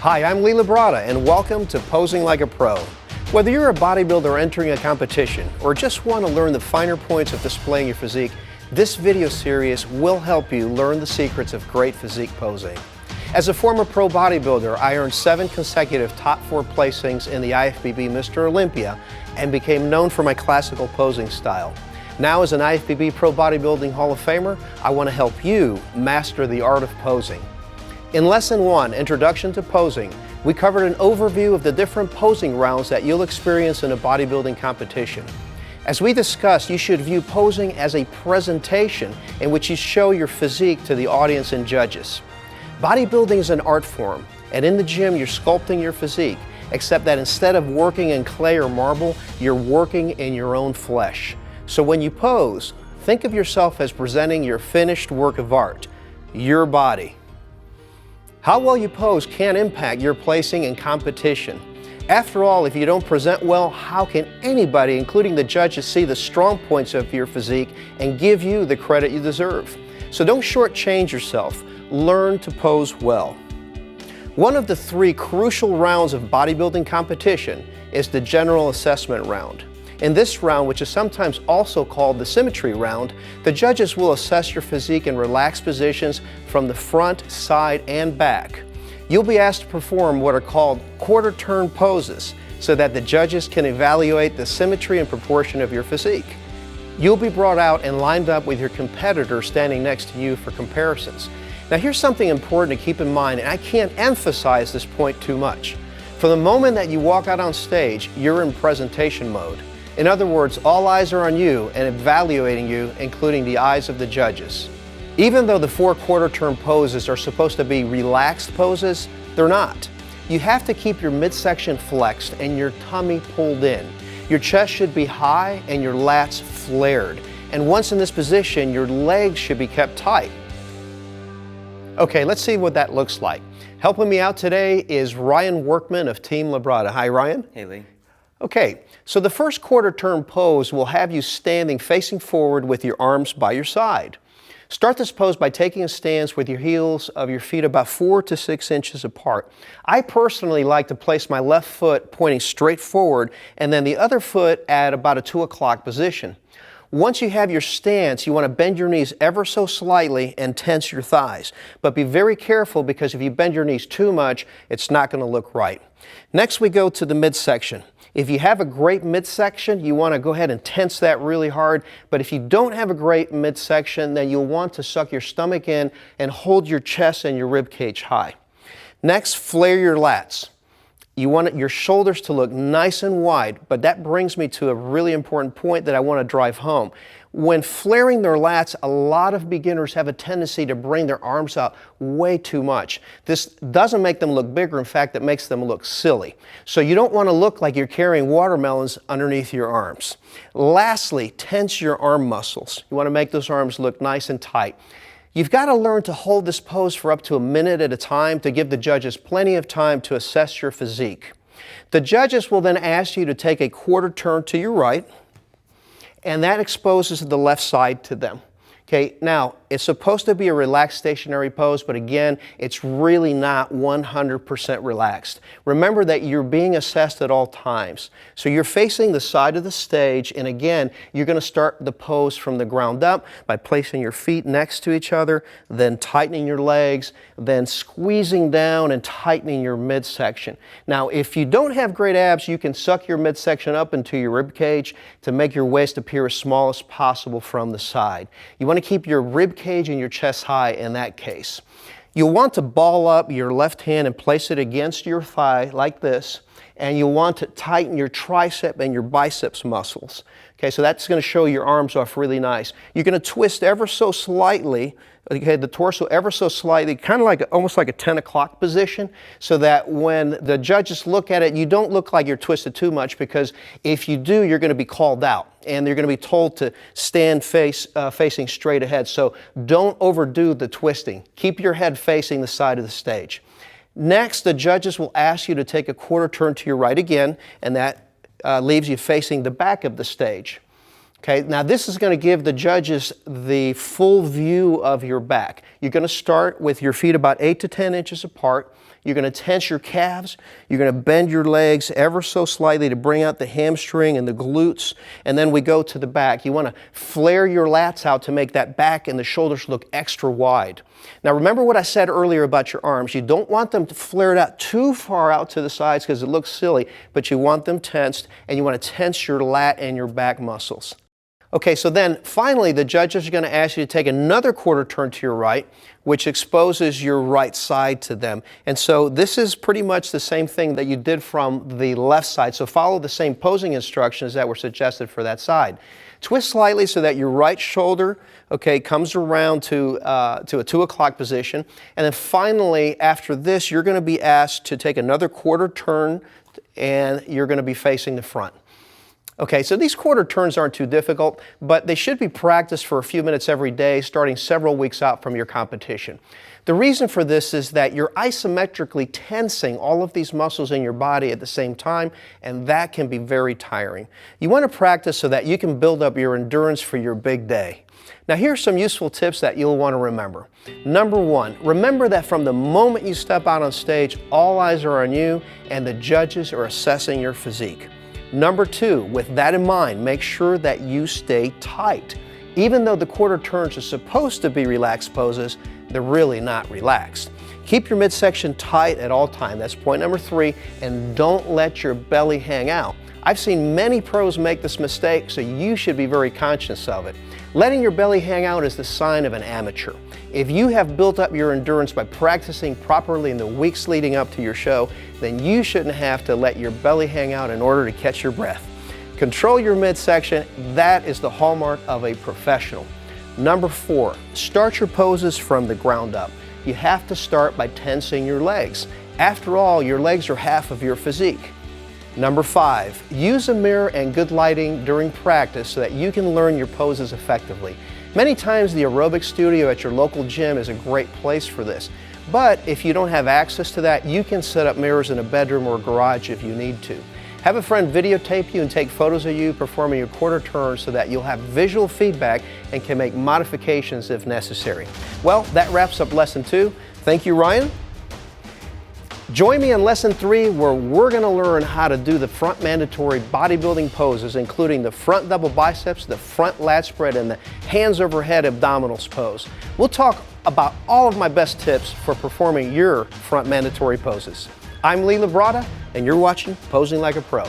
Hi, I'm Lee Labrada, and welcome to Posing Like a Pro. Whether you're a bodybuilder entering a competition or just want to learn the finer points of displaying your physique, this video series will help you learn the secrets of great physique posing. As a former pro bodybuilder, I earned 7 consecutive top 4 placings in the IFBB Mr. Olympia and became known for my classical posing style. Now, as an IFBB Pro Bodybuilding Hall of Famer, I want to help you master the art of posing. In Lesson 1, Introduction to Posing, we covered an overview of the different posing rounds that you'll experience in a bodybuilding competition. As we discussed, you should view posing as a presentation in which you show your physique to the audience and judges. Bodybuilding is an art form, and in the gym you're sculpting your physique, except that instead of working in clay or marble, you're working in your own flesh. So when you pose, think of yourself as presenting your finished work of art, your body. How well you pose can impact your placing in competition. After all, if you don't present well, how can anybody, including the judges, see the strong points of your physique and give you the credit you deserve? So don't shortchange yourself. Learn to pose well. One of the 3 crucial rounds of bodybuilding competition is the general assessment round. In this round, which is sometimes also called the symmetry round, the judges will assess your physique in relaxed positions from the front, side, and back. You'll be asked to perform what are called quarter turn poses so that the judges can evaluate the symmetry and proportion of your physique. You'll be brought out and lined up with your competitor standing next to you for comparisons. Now, here's something important to keep in mind, and I can't emphasize this point too much. From the moment that you walk out on stage, you're in presentation mode. In other words, all eyes are on you and evaluating you, including the eyes of the judges. Even though the 4 quarter turn poses are supposed to be relaxed poses, they're not. You have to keep your midsection flexed and your tummy pulled in. Your chest should be high and your lats flared. And once in this position, your legs should be kept tight. Okay, let's see what that looks like. Helping me out today is Ryan Workman of Team Labrada. Hi, Ryan. Hey, Lee. Okay, so the first quarter turn pose will have you standing facing forward with your arms by your side. Start this pose by taking a stance with your heels of your feet about 4 to 6 inches apart. I personally like to place my left foot pointing straight forward and then the other foot at about a 2 o'clock position. Once you have your stance, you want to bend your knees ever so slightly and tense your thighs. But be very careful because if you bend your knees too much, it's not going to look right. Next, we go to the midsection. If you have a great midsection, you want to go ahead and tense that really hard. But if you don't have a great midsection, then you'll want to suck your stomach in and hold your chest and your rib cage high. Next, flare your lats. You want your shoulders to look nice and wide, but that brings me to a really important point that I want to drive home. When flaring their lats, a lot of beginners have a tendency to bring their arms out way too much. This doesn't make them look bigger. In fact, it makes them look silly. So you don't want to look like you're carrying watermelons underneath your arms. Lastly, tense your arm muscles. You want to make those arms look nice and tight. You've got to learn to hold this pose for up to a minute at a time to give the judges plenty of time to assess your physique. The judges will then ask you to take a quarter turn to your right, and that exposes the left side to them. Okay, now it's supposed to be a relaxed stationary pose, but again, it's really not 100% relaxed. Remember that you're being assessed at all times. So you're facing the side of the stage, and again, you're going to start the pose from the ground up by placing your feet next to each other, then tightening your legs, then squeezing down and tightening your midsection. Now, if you don't have great abs, you can suck your midsection up into your rib cage to make your waist appear as small as possible from the side. You want to keep your rib cage and your chest high in that case. You'll want to ball up your left hand and place it against your thigh like this, and you'll want to tighten your tricep and your biceps muscles. Okay, so that's going to show your arms off really nice. You're going to twist ever so slightly, okay, the torso ever so slightly, kind of like almost like a 10 o'clock position, so that when the judges look at it, you don't look like you're twisted too much, because if you do, you're going to be called out and they're going to be told to stand facing straight ahead. So don't overdo the twisting. Keep your head facing the side of the stage. Next, the judges will ask you to take a quarter turn to your right again, and that leaves you facing the back of the stage. Okay, now this is going to give the judges the full view of your back. You're going to start with your feet about 8 to 10 inches apart. You're going to tense your calves. You're going to bend your legs ever so slightly to bring out the hamstring and the glutes. And then we go to the back. You want to flare your lats out to make that back and the shoulders look extra wide. Now remember what I said earlier about your arms. You don't want them to flare it out too far out to the sides because it looks silly, but you want them tensed, and you want to tense your lat and your back muscles. Okay, so then finally the judges are going to ask you to take another quarter turn to your right, which exposes your right side to them. And so this is pretty much the same thing that you did from the left side. So follow the same posing instructions that were suggested for that side. Twist slightly so that your right shoulder, okay, comes around to a 2 o'clock position. And then finally, after this, you're going to be asked to take another quarter turn, and you're going to be facing the front. Okay, so these quarter turns aren't too difficult, but they should be practiced for a few minutes every day, starting several weeks out from your competition. The reason for this is that you're isometrically tensing all of these muscles in your body at the same time, and that can be very tiring. You want to practice so that you can build up your endurance for your big day. Now here's some useful tips that you'll want to remember. Number one, remember that from the moment you step out on stage, all eyes are on you and the judges are assessing your physique. Number two, with that in mind, make sure that you stay tight. Even though the quarter turns are supposed to be relaxed poses, they're really not relaxed. Keep your midsection tight at all times. That's point number three, and don't let your belly hang out. I've seen many pros make this mistake, so you should be very conscious of it. Letting your belly hang out is the sign of an amateur. If you have built up your endurance by practicing properly in the weeks leading up to your show, then you shouldn't have to let your belly hang out in order to catch your breath. Control your midsection. That is the hallmark of a professional. Number four, start your poses from the ground up. You have to start by tensing your legs. After all, your legs are half of your physique. Number five, use a mirror and good lighting during practice so that you can learn your poses effectively. Many times the aerobic studio at your local gym is a great place for this. But if you don't have access to that, you can set up mirrors in a bedroom or garage if you need to. Have a friend videotape you and take photos of you performing your quarter turns so that you'll have visual feedback and can make modifications if necessary. Well, that wraps up lesson 2. Thank you, Ryan. Join me in lesson 3, where we're going to learn how to do the front mandatory bodybuilding poses, including the front double biceps, the front lat spread, and the hands overhead abdominals pose. We'll talk about all of my best tips for performing your front mandatory poses. I'm Lee Labrada, and you're watching Posing Like a Pro.